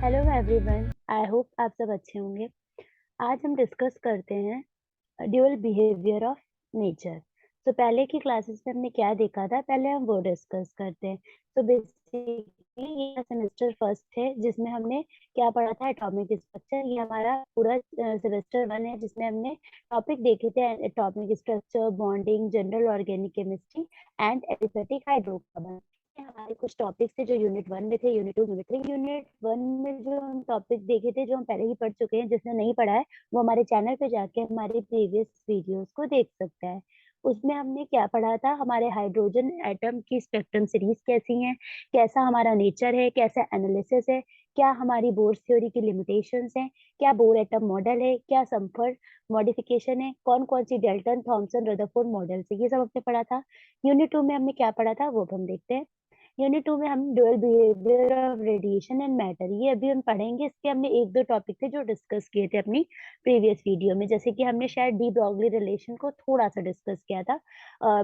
Hello everyone, I hope आप सब अच्छे होंगे। आज हम डिस्कस करते हैं ड्यूअल बिहेवियर ऑफ नेचर। तो पहले की क्लासेस में हमने क्या देखा था, पहले हम वो डिस्कस करते हैं। तो बेसिकली ये सेमेस्टर फर्स्ट है जिसमें हमने क्या पढ़ा था, एटॉमिक स्ट्रक्चर। ये हमारा पूरा सेमेस्टर वन है जिसमें हमने टॉपिक देखे थे, atomic structure, bonding, general organic chemistry and aliphatic hydrocarbon. हमारे कुछ टॉपिक्स थे जो यूनिट वन में थे, unit two, unit three. Unit one में जो हम टॉपिक देखे थे, जो हम पहले ही पढ़ चुके हैं, जिसने नहीं पढ़ा है वो हमारे चैनल पे जाके हमारे प्रीवियस वीडियोस को देख सकता है। उसमें हमने क्या पढ़ा था, हमारे हाइड्रोजन एटम की स्पेक्ट्रम सीरीज कैसी है, कैसा हमारा नेचर है, कैसा एनालिसिस है, क्या हमारी बोर्स थ्योरी की लिमिटेशंस हैं, क्या बोर एटम मॉडल है, क्या समफर्ड मॉडिफिकेशन है, कौन कौन सी डेल्टन थॉमसन रदरफोर्ड मॉडल है, ये सब हमने पढ़ा था। यूनिट टू में हमने क्या पढ़ा था वो अब हम देखते हैं। यूनिट टू में हम dual behaviour of radiation and matter, ये अभी हम पढ़ेंगे। इसके हमने एक दो टॉपिक थे जो डिस्कस किए थे अपनी प्रीवियस वीडियो में, जैसे कि हमने शायद डी ब्रॉगली रिलेशन को थोड़ा सा डिस्कस किया था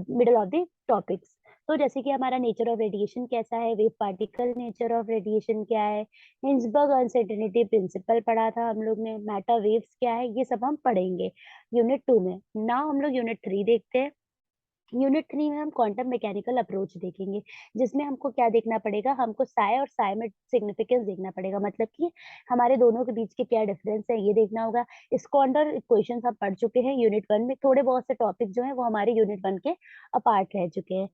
मिडल ऑफ द टॉपिक्स। तो जैसे कि हमारा नेचर ऑफ रेडिएशन कैसा है, wave particle nature of radiation क्या है, हिंसबर्ग अनसर्टेनिटी प्रिंसिपल पढ़ा था हम लोग ने, मैटर वेव्स क्या है, ये सब हम पढ़ेंगे यूनिट टू में। नाउ हम लोग यूनिट थ्री देखते हैं। यूनिट थ्री में हम क्वांटम मैकेनिकल अप्रोच देखेंगे, जिसमें हमको क्या देखना पड़ेगा, हमको साई और साई में सिग्निफिकेंस देखना पड़ेगा, मतलब कि हमारे दोनों के बीच के क्या डिफरेंस है ये देखना होगा। स्क्वांडर इक्वेशंस हम पढ़ चुके हैं यूनिट वन में, थोड़े बहुत से टॉपिक जो है वो हमारे यूनिट वन के अपार्ट रह चुके हैं।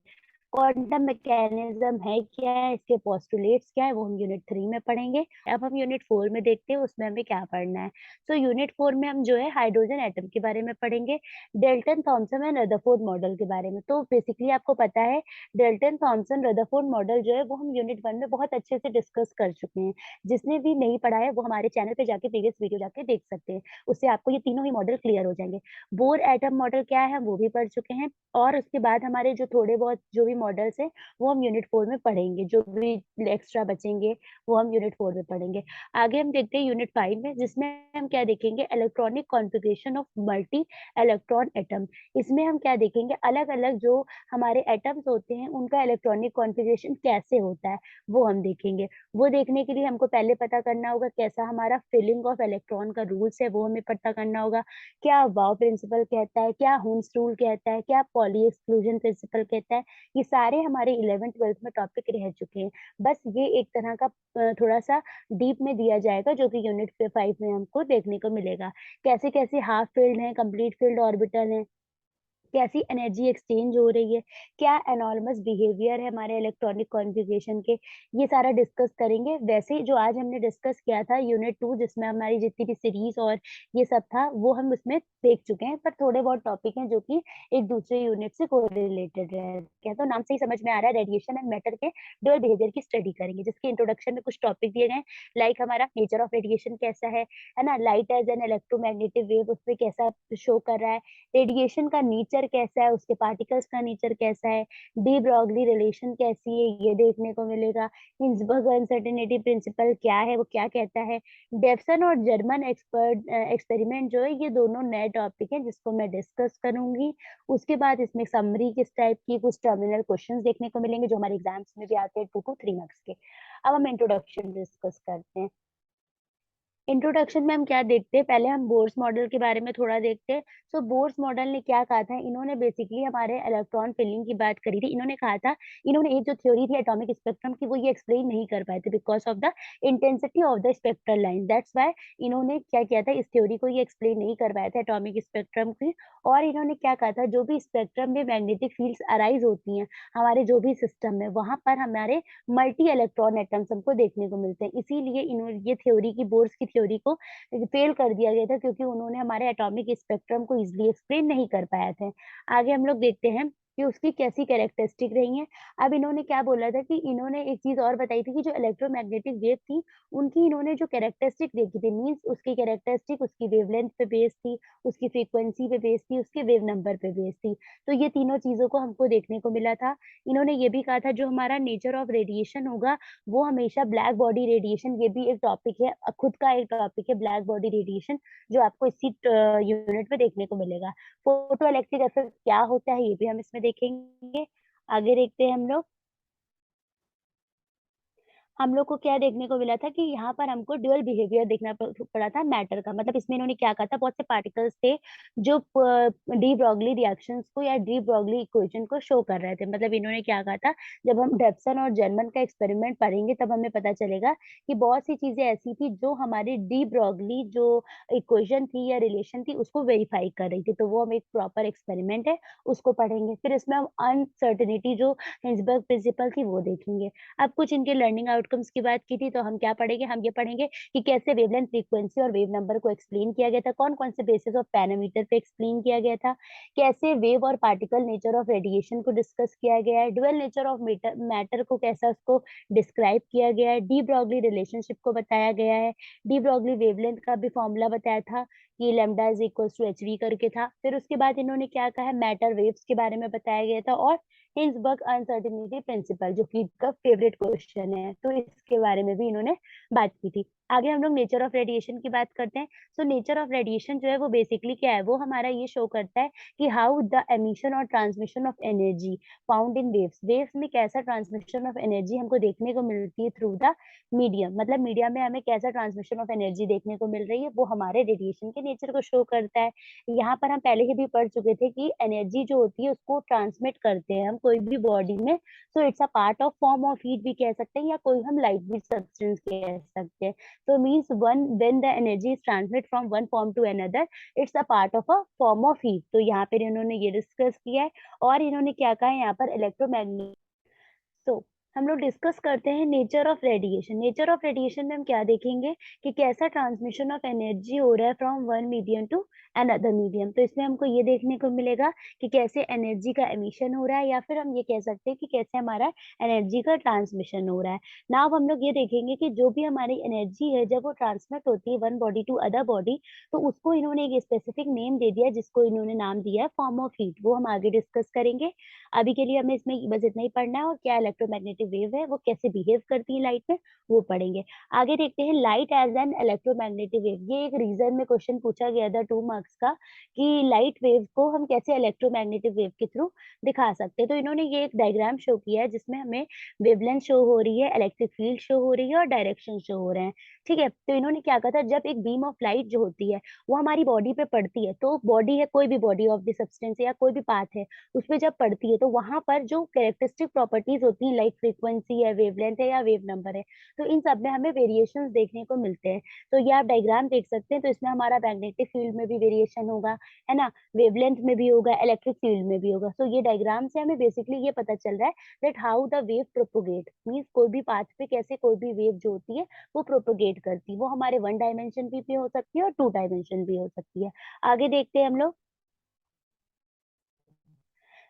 क्वांटम मैकेनिज्म है क्या है, इसके पोस्टुलेट्स क्या है, वो हम यूनिट थ्री में पढ़ेंगे। अब हम यूनिट फोर में देखते हैं उसमें हमें क्या पढ़ना है। तो यूनिट फोर में हम जो है हाइड्रोजन एटम के बारे में पढ़ेंगे, Dalton Thomson and Rutherford model के बारे में। तो बेसिकली आपको पता है डेल्टन थॉमसन रदरफोर्ड मॉडल जो है वो हम यूनिट वन में बहुत अच्छे से डिस्कस कर चुके हैं। जिसने भी नहीं पढ़ा है वो हमारे चैनल पे जाके प्रीवियस वीडियो जाके देख सकते हैं, उससे आपको ये तीनों ही मॉडल क्लियर हो जाएंगे। बोर एटम मॉडल क्या है वो भी पढ़ चुके हैं, और उसके बाद हमारे जो थोड़े बहुत जो भी मॉडल्स हैं वो हम यूनिट फोर में पढ़ेंगे, जो भी एक्स्ट्रा बचेंगे वो हम यूनिट फोर में पढ़ेंगे। आगे हम देखते हैं यूनिट फाइव में, जिसमें हम क्या देखेंगे, electronic configuration of multi electron atom. इसमें हम क्या देखेंगे, अलग अलग जो हमारे एटम्स होते हैं उनका इलेक्ट्रॉनिक कॉन्फ़िगरेशन कैसे होता है वो हम देखेंगे। वो देखने के लिए हमको पहले पता करना होगा कैसा हमारा फिलिंग ऑफ इलेक्ट्रॉन का रूल्स है, वो हमें पता करना होगा। क्या वाव प्रिंसिपल कहता है, क्या हुन्स रूल कहता है, क्या पॉली एक्सक्लूजन प्रिंसिपल कहता है, ये सारे हमारे 11th 12th में टॉपिक रह चुके हैं। बस ये एक तरह का थोड़ा सा डीप में दिया जाएगा, जो कि यूनिट फाइव में हमको देखने को मिलेगा। कैसे कैसे हाफ फील्ड है, कंप्लीट फील्ड ऑर्बिटल है, कैसी एनर्जी एक्सचेंज हो रही है, क्या एनॉर्मस बिहेवियर है हमारे इलेक्ट्रॉनिक कॉन्फ़िगरेशन के, ये सारा डिस्कस करेंगे। वैसे जो आज हमने डिस्कस किया था यूनिट टू, जिसमें हमारी जितनी भी सीरीज और ये सब था वो हम उसमें देख चुके हैं, पर थोड़े बहुत टॉपिक हैं जो कि एक दूसरे यूनिट से कोरिलेटेड है। तो नाम से ही समझ में आ रहा है, रेडिएशन एंड मैटर के डुअल बिहेवियर की स्टडी करेंगे, जिसके इंट्रोडक्शन में कुछ टॉपिक दिए गए, लाइक हमारा नेचर ऑफ रेडिएशन कैसा है ना, light as an electromagnetic wave उसमें कैसा शो कर रहा है, रेडिएशन का नेचर कैसा है, उसके पार्टिकल्स का नेचर कैसा है, डी ब्रॉगली रिलेशन कैसी है ये देखने को मिलेगा, हिंसबर्ग अनसर्टेनिटी प्रिंसिपल क्या है, वो क्या कहता है, डेफसन और जर्मन एक्सपेरिमेंट जो है, ये दोनों नए टॉपिक हैं जिसको मैं डिस्कस करूंगी। उसके बाद इसमें समरी किस टाइप की, कुछ टर्मिनल क्वेश्चंस देखने को मिलेंगे जो हमारे एग्जाम्स में भी आते हैं 2 to 3 मार्क्स के। अब हम इंट्रोडक्शन डिस्कस करते हैं। इंट्रोडक्शन में हम क्या देखते हैं, पहले हम बोर्स मॉडल के बारे में थोड़ा देखते हैं। सो बोर्स मॉडल ने क्या कहा था, इन्होंने बेसिकली हमारे इलेक्ट्रॉन फिलिंग की बात करी थी। इन्होंने कहा था, इन्होंने एक जो थ्योरी थी एटॉमिक स्पेक्ट्रम की वो ये एक्सप्लेन नहीं कर पाए थे because of the intensity of the spectral line. That's why इन्होंने क्या किया था, इस थ्योरी को ये एक्सप्लेन नहीं कर पाए थे एटॉमिक स्पेक्ट्रम की। और इन्होंने क्या कहा था, जो भी स्पेक्ट्रम में मैग्नेटिक फील्ड्स अराइज होती हैं हमारे जो भी सिस्टम में, वहां पर हमारे मल्टी इलेक्ट्रॉन एटम्स हमको देखने को मिलते हैं। इसीलिए इन्होंने ये थ्योरी की, बोर्स की थ्योरी को फेल कर दिया गया था, क्योंकि उन्होंने हमारे एटॉमिक स्पेक्ट्रम को इजीली एक्सप्लेन नहीं कर पाए थे। आगे हम लोग देखते हैं कि उसकी कैसी कैरेक्टरिस्टिक रही हैं। अब इन्होंने क्या बोला था कि इन्होंने एक चीज और बताई थी कि जो इलेक्ट्रोमैग्नेटिक वेव थी उनकी इन्होंने जो कैरेक्टरिस्टिक देखी थी, मीन्स उसकी कैरेक्टरिस्टिक उसकी वेवलेंथ पे बेस थी, उसकी फ्रीक्वेंसी पे बेस थी, उसके वेव नंबर पे बेस थी। तो ये तीनों चीजों को हमको देखने को मिला था। इन्होंने ये भी कहा था जो हमारा नेचर ऑफ रेडिएशन होगा वो हमेशा ब्लैक बॉडी रेडिएशन, ये भी एक टॉपिक है, खुद का एक टॉपिक है ब्लैक बॉडी रेडिएशन, जो आपको इसी यूनिट में देखने को मिलेगा। फोटो इलेक्ट्रिक इफेक्ट क्या होता है ये भी हम इसमें देखेंगे। आगे देखते हैं हम लोग। हम लोग को क्या देखने को मिला था कि यहाँ पर हमको ड्यूअल बिहेवियर देखना पड़ा था मैटर का। मतलब इसमें इन्होंने क्या कहा था, बहुत से पार्टिकल्स थे जो डी ब्रॉगली रिएक्शंस को या डी ब्रॉगली इक्वेशन को शो कर रहे थे। मतलब इन्होंने क्या कहा था, जब हम डेप्सन और जर्मन का एक्सपेरिमेंट पढ़ेंगे तब हमें पता चलेगा कि बहुत सी चीजें ऐसी थी जो हमारी डी ब्रॉगली जो इक्वेशन थी या रिलेशन थी उसको वेरीफाई कर रही थी। तो वो हम एक प्रॉपर एक्सपेरिमेंट है, उसको पढ़ेंगे। फिर इसमें हम अनसर्टेनिटी जो हिंसबर्ग प्रिंसिपल थी वो देखेंगे। अब कुछ इनके लर्निंग आउटकम्स की बात की थी, तो हम क्या पढ़ेंगे, हम ये पढ़ेंगे कि कैसे वेवलेंथ फ्रीक्वेंसी और वेव नंबर को एक्सप्लेन किया गया था, कौन-कौन से बेसिस ऑफ पैरामीटर पे एक्सप्लेन किया गया था, कैसे वेव और पार्टिकल नेचर ऑफ रेडिएशन को डिस्कस किया गया है, ड्यूअल नेचर ऑफ मैटर को कैसा उसको डिस्क्राइब किया गया है, डी ब्रॉगली रिलेशनशिप को बताया गया है, डी ब्रॉगली वेवलेंथ का भी फॉर्मूला बताया था कि lambda is equal to H V करके था। फिर उसके बाद इन्होंने क्या कहा है, मैटर वेव्स के बारे में बताया गया था और हिंसबर्ग अनसर्टेनिटी प्रिंसिपल जो कि इनका फेवरेट क्वेश्चन है, तो इसके बारे में भी इन्होंने बात की थी। आगे हम लोग नेचर ऑफ रेडिएशन की बात करते हैं। सो नेचर ऑफ रेडिएशन जो है वो बेसिकली क्या है, वो हमारा ये शो करता है कि हाउ द एमिशन और transmission of energy found in waves, waves में कैसा ट्रांसमिशन ऑफ एनर्जी हमको देखने को मिलती है थ्रू द मीडियम। मतलब मीडियम में हमें कैसा ट्रांसमिशन ऑफ एनर्जी देखने को मिल रही है, वो हमारे रेडिएशन के नेचर को शो करता है। यहाँ पर हम पहले ही भी पढ़ चुके थे कि एनर्जी जो होती है उसको ट्रांसमिट करते हैं हम कोई भी बॉडी में। So it's a part of form of heat भी कह सकते हैं या कोई हम लाइट भी सब्सटेंस कह सकते हैं। तो means one when the energy is transmit from one form to another, it's a part of a form of heat. तो यहाँ पर इन्होंने ये डिस्कस किया है। और इन्होंने क्या कहा है यहाँ पर, इलेक्ट्रोमैग्नेटिक। तो हम लोग डिस्कस करते हैं nature of radiation. Nature of radiation में हम क्या देखेंगे कि कैसा ट्रांसमिशन ऑफ एनर्जी हो रहा है from one medium to another medium. तो इसमें हमको ये देखने को मिलेगा कि कैसे एनर्जी का एमिशन हो रहा है, या फिर हम ये कह सकते हैं कि कैसे हमारा एनर्जी का ट्रांसमिशन हो रहा है। नाउ हम लोग ये देखेंगे कि जो भी हमारी एनर्जी है जब वो ट्रांसमिट होती है one body to other body, तो उसको इन्होंने एक स्पेसिफिक नेम दे दिया जिसको इन्होंने नाम दिया है फॉर्म ऑफ हीट। वो हम आगे डिस्कस करेंगे। अभी के लिए हमें इसमें बस इतना ही पढ़ना है, और क्या इलेक्ट्रोमैग्नेटिक वेव है वो कैसे बिहेव करती है लाइट में वो पढ़ेंगे। आगे देखते हैं light as an electromagnetic wave. ये एक रीजन में क्वेश्चन पूछा गया था 2 मार्क्स का कि लाइट वेव को हम कैसे इलेक्ट्रोमैग्नेटिक वेव के थ्रू दिखा सकते हैं। तो इन्होंने ये एक डायग्राम शो किया है जिसमें हमें वेवलेंथ शो हो रही है, इलेक्ट्रिक फील्ड शो हो रही है और डायरेक्शन शो हो रहे हैं। ठीक है, तो इन्होंने क्या कहा था, जब एक बीम ऑफ लाइट जो होती है वो हमारी बॉडी पे पड़ती है, तो बॉडी है कोई भी बॉडी ऑफ द सब्सटेंस या कोई भी पाथ है, उसपे जब पड़ती है तो वहां पर जो कैरेक्टरिस्टिक प्रॉपर्टीज होती हैं लाइक फ्रीक्वेंसी है, वेवलेंथ है या वेव नंबर है, तो इन सब में हमें वेरिएशंस देखने को मिलते हैं। तो ये आप डायग्राम देख सकते हैं। तो इसमें हमारा मैग्नेटिक फील्ड में भी वेरिएशन होगा, है ना, वेवलेंथ में भी होगा, इलेक्ट्रिक फील्ड में भी होगा। तो ये डायग्राम से हमें बेसिकली ये पता चल रहा है that how the wave propagate, means कोई भी पाथ पे कैसे कोई भी वेव जो होती है वो प्रोपोगेट करती है। वो हमारे वन डायमेंशन भी हो सकती है और टू डायमेंशन भी हो सकती है। आगे देखते हैं हम लोग।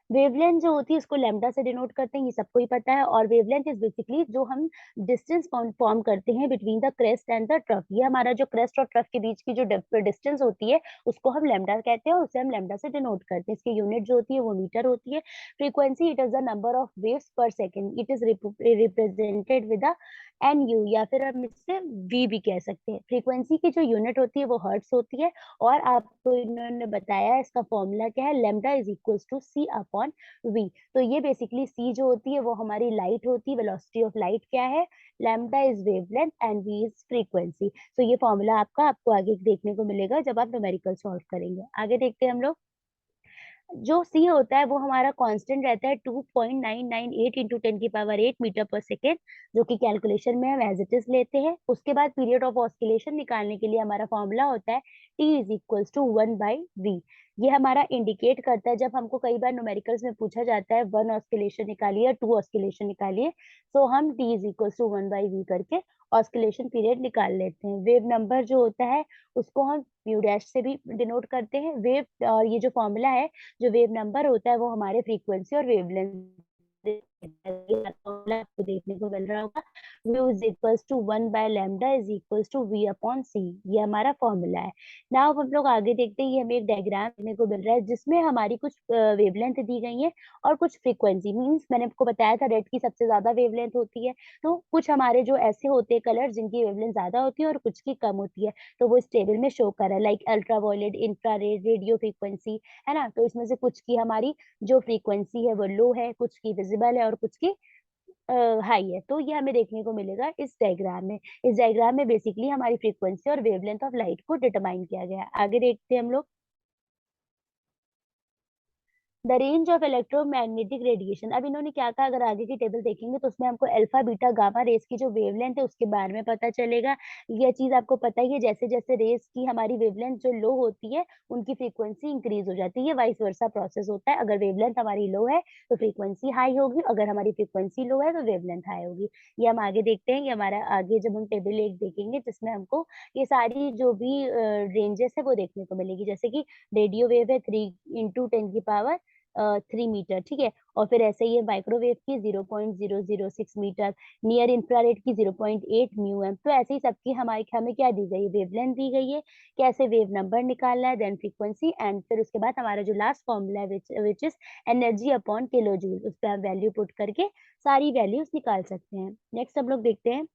वेवलेंथ जो होती है उसको लैम्डा से डिनोट करते हैं, ये सबको ही पता है। और वेवलेंथ इज बेसिकली जो हम डिस्टेंस फॉर्म करते हैं between the crest and the trough. ये हमारा जो क्रेस्ट और ट्रफ के बीच की जो डिस्टेंस होती है उसको हम लैम्डा कहते हैं और उसे हम लैम्डा से डिनोट करते हैं। इसकी यूनिट जो होती है वो मीटर होती है। Frequency it is the number of waves per second, it is represented with the N U, या फिर हम इससे वी भी कह सकते हैं। फ्रीक्वेंसी की जो यूनिट होती है वो हर्ट्स होती है। और आपको इन्होंने बताया इसका फॉर्मूला क्या है, lambda is equal to C upon V. तो ये बेसिकली सी जो होती है वो हमारी लाइट होती है, वेलोसिटी ऑफ लाइट क्या है, lambda is wavelength and V is frequency. तो ये फॉर्मूला आपको आगे देखने को मिलेगा जब आप न्यूमेरिकल सॉल्व करेंगे। आगे देखते हैं हम लोग। जो सी होता है वो हमारा कांस्टेंट रहता है 2.998 इंटू 10 की पावर 8 मीटर पर सेकेंड, जो कि कैलकुलेशन में हम एज इट इज लेते हैं। उसके बाद पीरियड ऑफ ऑस्किलेशन निकालने के लिए हमारा फॉर्मूला होता है T is equals to 1/v। ये हमारा इंडिकेट करता है, जब हमको कई बार न्यूमेरिकल्स में पूछा जाता है 1 ऑस्किलेशन निकालिए या 2 ऑस्किलेशन निकालिए, तो हम T is equals to 1/v करके ऑस्किलेशन पीरियड निकाल लेते हैं। वेव नंबर जो होता है उसको हम म्यू डैश से भी डिनोट करते हैं। वेव और ये जो फॉर्मूला है, जो वेव नंबर होता है वो हमारे फ्रीक्वेंसी और वेवलेंथ आपको देखने को मिल रहा होगा। म्यू इज इक्वल्स टू 1/लैम्डा is equals to v upon c, ये हमारा फॉर्मूला है। नाउ हम लोग आगे देखते हैं। ये हमें एक डायग्राम देखने को मिल रहा है जिसमें हमारी कुछ वेवलेंथ दी गई है और कुछ फ्रीक्वेंसी। मींस मैंने आपको बताया था रेड की सबसे ज्यादा वेवलेंथ होती है, तो कुछ हमारे जो ऐसे होते हैं कलर जिनकी वेवलेंथ ज्यादा होती है और कुछ की कम होती है, तो वो इस टेबल में शो कर रहा है, like ultraviolet, infrared, radio frequency, है ना। तो इसमें से कुछ की हमारी जो फ्रीक्वेंसी है वो लो है, कुछ की विजिबल है और कुछ की हाई है, तो ये हमें देखने को मिलेगा इस डायग्राम में। इस डायग्राम में बेसिकली हमारी फ्रीक्वेंसी और वेवलेंथ ऑफ लाइट को डिटरमाइन किया गया है। आगे देखते हैं हम लोग। The range of electromagnetic radiation. अब इन्होंने क्या कहा, अगर आगे की टेबल देखेंगे तो उसमें हमको अल्फा बीटा गामा रेस की जो वेवलेंथ है उसके बारे में पता चलेगा। यह चीज आपको पता ही है, जैसे जैसे रेस की हमारी वेवलेंथ जो लो होती है उनकी फ्रीक्वेंसी इंक्रीज हो जाती है। वाइस वर्सा प्रोसेस होता है, अगर वेवलेंथ हमारी लो है तो फ्रीक्वेंसी हाई होगी, अगर हमारी फ्रीक्वेंसी लो है तो वेवलेंथ हाई होगी। ये हम आगे देखते हैं। ये हमारा आगे जब हम टेबल एक देखेंगे जिसमें हमको ये सारी जो भी रेंजेस है वो देखने को मिलेगी। जैसे कि रेडियो वेव है 3 × 10⁻³ 3 मीटर, ठीक है? और फिर ऐसे ही है माइक्रोवेव की 0.006 मीटर, नियर इंफ्रारेड की 0.8 म्यू एम। तो ऐसे ही सबकी हमारी हमें क्या दी गई है, वेवलेंथ दी गई है, कैसे वेव नंबर निकालना है, देन फ्रीक्वेंसी, एंड फिर उसके बाद हमारा जो लास्ट फॉर्मूला है which is energy upon kilo joule, उस पर आप वैल्यू पुट करके सारी वैल्यूज निकाल सकते हैं। नेक्स्ट हम लोग देखते हैं।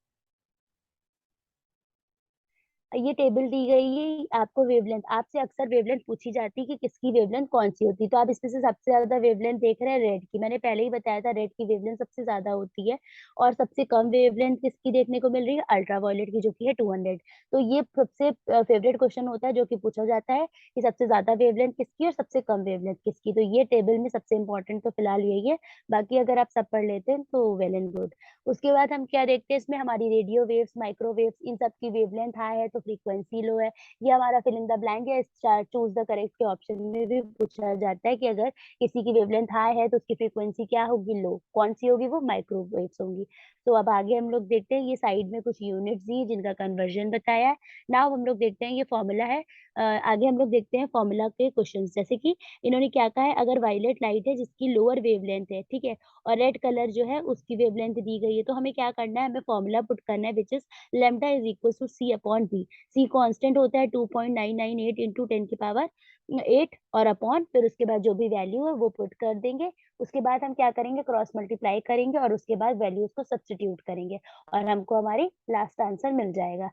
ये टेबल दी गई है आपको वेवलेंथ, आपसे अक्सर वेवलेंथ पूछी जाती है कि किसकी वेवलेंथ कौन सी होती है। तो आप इसमें से सबसे ज्यादा वेवलेंथ देख रहे हैं रेड की। मैंने पहले ही बताया था रेड की वेवलेंथ सबसे ज्यादा होती है। और सबसे कम वेवलेंथ किसकी देखने को मिल रही है, अल्ट्रावायलेट की, जो कि है 200। तो ये सबसे फेवरेट क्वेश्चन होता है जो कि पूछा जाता है कि सबसे ज्यादा वेवलेंथ किसकी और सबसे कम वेवलेंथ किसकी। तो ये टेबल में सबसे इंपॉर्टेंट तो फिलहाल यही है। बाकी अगर आप सब पढ़ लेते हैं तो वेल एंड गुड। उसके बाद हम क्या देखते हैं इसमें, हमारी रेडियो वेव्स, माइक्रोवेव्स, इन सब की वेवलेंथ हाई है तो फ्रीक्वेंसी लो है। ये हमारा फिल इन द ब्लैंक है। चूज द करेक्ट के ऑप्शन में भी पूछा जाता है कि अगर किसी की वेवलेंथ हाई है तो उसकी फ्रीक्वेंसी क्या होगी, लो। कौन सी होगी, वो माइक्रोवेव्स होंगी। तो अब आगे हम लोग देखते हैं, ये साइड में कुछ यूनिट्स दी जिनका कन्वर्जन बताया है। नाउ हम लोग देखते हैं ये फॉर्मूला है। आगे हम लोग देखते हैं फॉर्मूला के क्वेश्चंस। जैसे कि इन्होंने क्या कहा है, अगर वायलेट लाइट है जिसकी लोअर वेवलेंथ है, ठीक है, और रेड कलर जो है उसकी वेवलेंथ दी गई है, तो हमें क्या करना है, हमें फॉर्मूला पुट करना है which is lambda is equal to C upon B. C constant होता है 2.998 इंटू 10⁻8, और अपॉन फिर उसके बाद जो भी वैल्यू है वो पुट कर देंगे। उसके बाद हम क्या करेंगे, क्रॉस मल्टीप्लाई करेंगे और उसके बाद वैल्यूज को सब्स्टिट्यूट करेंगे और हमको हमारी लास्ट आंसर मिल जाएगा।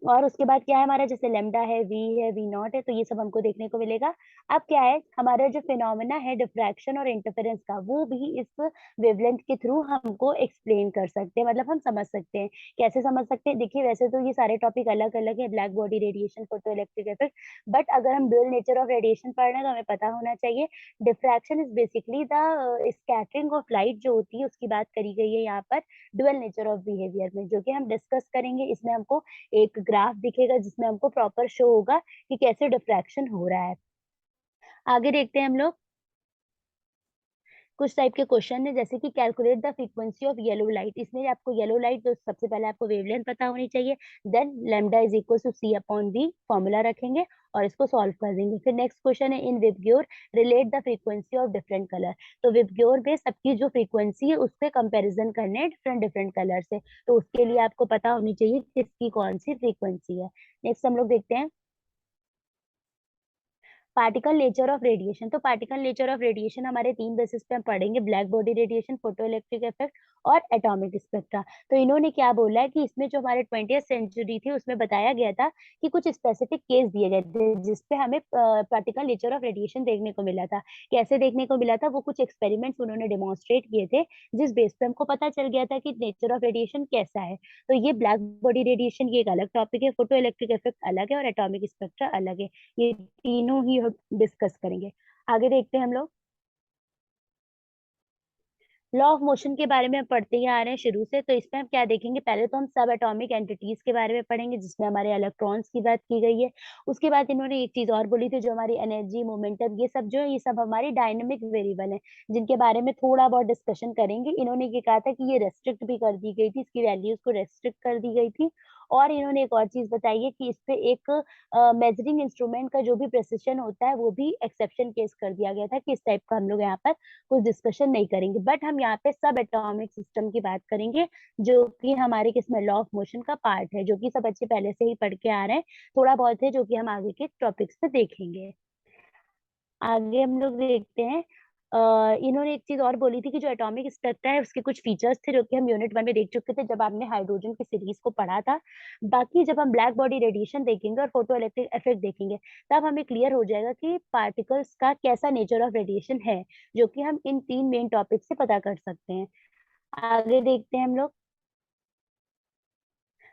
और उसके बाद क्या है हमारा, जैसे लेमडा है, वी नॉट है, तो ये सब हमको देखने को मिलेगा। अब क्या है, हमारा जो फिनोमेना है डिफ्रैक्शन और इंटरफेरेंस का, वो भी इस वेवलेंथ के थ्रू हमको एक्सप्लेन कर सकते हैं, मतलब हम समझ सकते हैं। कैसे समझ सकते हैं, देखिए वैसे तो ये सारे टॉपिक अलग अलग है, black body radiation, photo electric effect, but अगर हम ड्यूअल नेचर ऑफ रेडिएशन पढ़ रहे हैं तो हमें पता होना चाहिए diffraction is basically the scattering of light जो होती है उसकी बात करी गई है यहाँ पर ड्यूअल नेचर ऑफ बिहेवियर में, जो कि हम डिस्कस करेंगे। इसमें हमको एक ग्राफ दिखेगा जिसमें हमको प्रॉपर शो होगा कि कैसे डिफ्रैक्शन हो रहा है। आगे देखते हैं हम लोग। कुछ टाइप के क्वेश्चन है, जैसे कि calculate the frequency of yellow light. इसमें आपको येलो लाइट, तो सबसे पहले आपको वेवलेंथ पता होनी चाहिए, then lambda is equal to C upon B, formula रखेंगे और इसको सॉल्व कर देंगे। फिर नेक्स्ट क्वेश्चन है, in VIBGYOR relate the frequency of different colour. तो विबग्योर में सबकी जो फ्रीक्वेंसी है उसके कंपैरिजन करने हैं डिफरेंट डिफरेंट कलर से, तो उसके लिए आपको पता होनी चाहिए किसकी कौन सी फ्रीक्वेंसी है। नेक्स्ट हम लोग देखते हैं पार्टिकल नेचर ऑफ रेडिएशन। तो पार्टिकल नेचर ऑफ रेडिएशन हमारे 3 बेसिस पे हम पढ़ेंगे, black body radiation, photo electric effect और एटॉमिक स्पेक्ट्रा। तो इन्होंने क्या बोला है कि इसमें जो हमारे 20th सेंचुरी थी उसमें बताया गया था कि कुछ स्पेसिफिक केस दिए गए थे जिसपे हमें पार्टिकल नेचर ऑफ रेडिएशन देखने को मिला था। कैसे देखने को मिला था, वो कुछ एक्सपेरिमेंट्स उन्होंने डेमोन्स्ट्रेट किए थे जिस बेस पे हमको पता चल गया था कि नेचर ऑफ रेडिएशन कैसा है। तो ये ब्लैक बॉडी रेडिएशन ये एक अलग टॉपिक है, फोटो इलेक्ट्रिक इफेक्ट अलग है और एटॉमिक स्पेक्ट्रा अलग है। ये तीनों ही हम डिस्कस करेंगे। आगे देखते हैं हम लोग। लॉ ऑफ मोशन के बारे में हम पढ़ते ही आ रहे हैं शुरू से, तो इसमें हम क्या देखेंगे, पहले तो हम सब एटॉमिक एंटिटीज के बारे में पढ़ेंगे जिसमें हमारे इलेक्ट्रॉन्स की बात की गई है। उसके बाद इन्होंने एक चीज और बोली थी, जो हमारी एनर्जी, मोमेंटम, ये सब जो है ये सब हमारी डायनेमिक वेरिएबल है जिनके बारे में थोड़ा बहुत डिस्कशन करेंगे। इन्होंने ये कहा था कि ये रेस्ट्रिक्ट भी कर दी गई थी, इसकी वैल्यूज को रेस्ट्रिक्ट कर दी गई थी। और इन्होंने एक और चीज बताई है कि इस पे एक मेजरिंग इंस्ट्रूमेंट का जो भी प्रेसिशन होता है वो भी एक्सेप्शन केस कर दिया गया था कि इस टाइप का हम लोग यहाँ पर कुछ डिस्कशन नहीं करेंगे, बट हम यहाँ पे सब एटॉमिक सिस्टम की बात करेंगे जो कि हमारे किसमें लॉ ऑफ मोशन का पार्ट है, जो कि सब बच्चे पहले से ही पढ़ के आ रहे हैं। थोड़ा बहुत है जो कि हम आगे के टॉपिक्स पे देखेंगे। आगे हम लोग देखते हैं। इन्होंने एक चीज और बोली थी कि जो एटॉमिक स्ट्रक्चर है उसके कुछ फीचर्स थे जो कि हम यूनिट 1 में देख चुके थे जब आपने हाइड्रोजन की सीरीज को पढ़ा था। बाकी जब हम ब्लैक बॉडी रेडिएशन देखेंगे और फोटो इलेक्ट्रिक इफेक्ट देखेंगे तब हमें क्लियर हो जाएगा कि पार्टिकल्स का कैसा नेचर ऑफ रेडिएशन है, जो कि हम इन 3 मेन टॉपिक से पता कर सकते हैं। आगे देखते हैं हम लोग।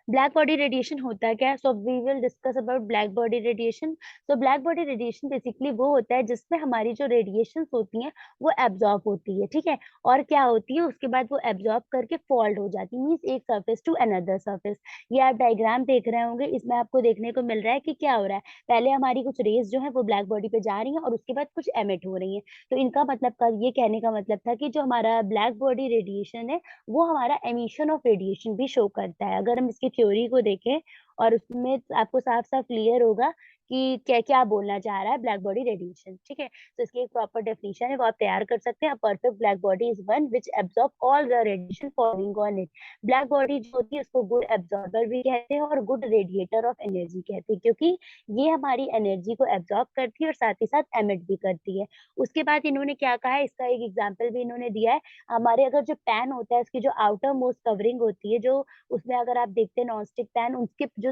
ब्लैक बॉडी रेडिएशन होता क्या है? So we will discuss about black body radiation. तो ब्लैक बॉडी रेडिएशन बेसिकली वो होता है जिसमें हमारी जो रेडिएशन होती हैं वो एब्जॉर्ब होती है, ठीक है। और क्या होती है उसके बाद वो एब्जॉर्ब करके फॉल्ड हो जाती है, मीन्स एक सरफेस टू अनदर सरफेस। ये आप डायग्राम देख रहे होंगे, इसमें आपको देखने को मिल रहा है कि क्या हो रहा है। पहले हमारी कुछ रेस जो है वो ब्लैक बॉडी पे जा रही है और उसके बाद कुछ एमिट हो रही है। तो इनका मतलब का ये कहने का मतलब था कि जो हमारा ब्लैक बॉडी रेडिएशन है वो हमारा एमिशन ऑफ रेडिएशन भी शो करता है। अगर हम इसकी थ्योरी को देखें और उसमें आपको साफ-साफ क्लियर होगा कि क्या-क्या बोलना चाह रहा है ब्लैक बॉडी रेडिएशन, ठीक है? तो इसकी एक प्रॉपर डेफिनिशन है, वो आप तैयार कर सकते हैं। A perfect black body is one which absorb all the radiation falling on it. Black body जो होती है उसको गुड एब्ज़ॉर्बर भी कहते हैं और गुड रेडिएटर ऑफ एनर्जी कहते हैं, क्योंकि ये हमारी एनर्जी को एब्ज़ॉर्ब करती है और साथ ही साथ एमिट भी करती है। उसके बाद इन्होंने क्या कहा है, इसका एक एग्ज़ाम्पल भी इन्होंने दिया है। हमारे अगर जो पैन होता है उसकी जो आउटर मोस्ट कवरिंग होती है, जो उसमें अगर आप देखते हैं नॉन स्टिक पैन, उसके जो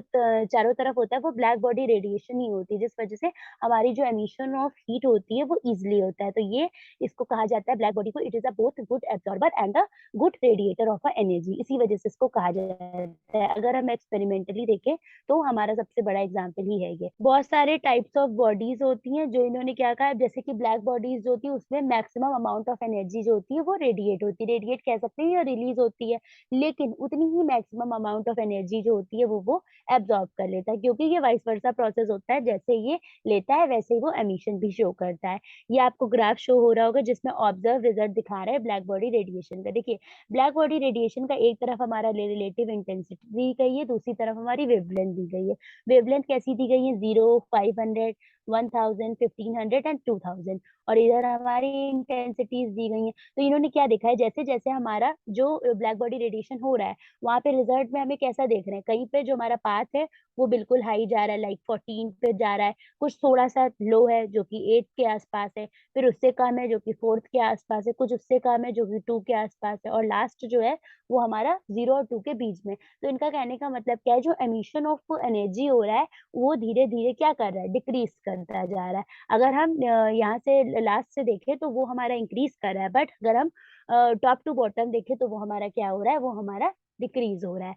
चारों तरफ होता है वो ब्लैक बॉडी रेडिएशन ही होती है, जिस वजह से हमारी जो एमिशन ऑफ हीट होती है वो इजिली होता है। तो ये इसको कहा जाता है ब्लैक बॉडी को, it is a both good absorber and a good radiator of a energy, इसी वजह से इसको कहा जाता है। अगर हम एक्सपेरिमेंटली देखें तो हमारा सबसे बड़ा एग्जाम्पल ही है ये। बहुत सारे टाइप्स ऑफ बॉडीज होती हैं, जो इन्होंने क्या कहा है, जैसे कि ब्लैक बॉडीज जो होती है उसमें मैक्सिमम अमाउंट ऑफ एनर्जी जो होती है वो रेडिएट होती है, रेडिएट कह सकते हैं या रिलीज होती है, लेकिन उतनी ही मैक्सिमम अमाउंट ऑफ एनर्जी जो होती है वो एब्जॉर्ब कर लेता है, क्योंकि ये वाइस वर्सा प्रोसेस होता है, जैसे ये लेता है वैसे ही वो एमिशन भी शो करता है। ये आपको ग्राफ शो हो रहा होगा जिसमें ऑब्जर्व रिजल्ट दिखा रहा है ब्लैक बॉडी रेडिएशन का। देखिए, ब्लैक बॉडी रेडिएशन का एक तरफ हमारा रिलेटिव इंटेंसिटी दी गई है, दूसरी तरफ हमारी वेवलेंथ दी गई है। वेवलेंथ कैसी दी गई है? 0, 500, 1000, 1500 एंड 2000, और इधर हमारी इंटेंसिटीज दी गई हैं। तो इन्होंने क्या देखा है, जैसे-जैसे हमारा जो ब्लैक बॉडी रेडिएशन हो रहा है, वहाँ पे रिजल्ट में हमें कैसा देख रहे हैं, कहीं पे जो हमारा पाथ है, वो बिल्कुल हाई जा रहा है, लाइक 14 पे जा रहा है, कुछ थोड़ा-सा लो है, जो कि 8 के आसपास है, फिर उससे कम है, जो कि 4th के आसपास है, कुछ उससे कम है, जो कि 2 के आसपास है, और लास्ट जो है, वो हमारा 0 और 2 के बीच में। तो इनका कहने का मतलब क्या है, जो एमिशन ऑफ एनर्जी हो रहा है, वो धीरे-धीरे क्या कर रहा है, डिक्रीज़ करता जा रहा है। अगर हम यहाँ से लास्ट से देखें तो वो हमारा इंक्रीज़ कर रहा है, बट अगर हम टॉप टू बॉटम देखें तो वो हमारा क्या हो रहा है, वो हमारा डिक्रीज़ हो रहा है।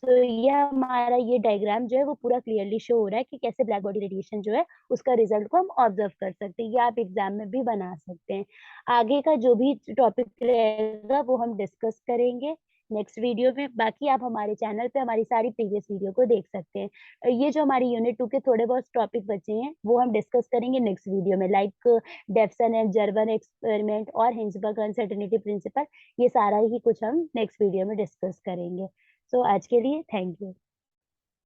तो ये हमारा ये डायग्राम जो है वो पूरा क्लियरली शो हो रहा है कि कैसे ब्लैक बॉडी रेडिएशन जो है उसका रिज़ल्ट को हम ऑब्ज़र्व कर सकते हैं। ये आप एग्ज़ाम में भी बना सकते हैं। आगे का जो भी टॉपिक रहेगा वो हम डिस्कस करेंगे नेक्स्ट वीडियो में। बाकी आप हमारे चैनल पे हमारी सारी प्रीवियस वीडियो को देख सकते हैं। ये जो हमारी यूनिट 2 के थोड़े बहुत टॉपिक बचे हैं, वो हम डिस्कस करेंगे नेक्स्ट वीडियो में, लाइक डेफसन एंड जर्वन एक्सपेरिमेंट और हिंसबर्ग अनसर्टेनिटी प्रिंसिपल। ये सारा ही कुछ हम नेक्स्ट वीडियो में डिस्कस करेंगे। सो आज के लिए थैंक यू।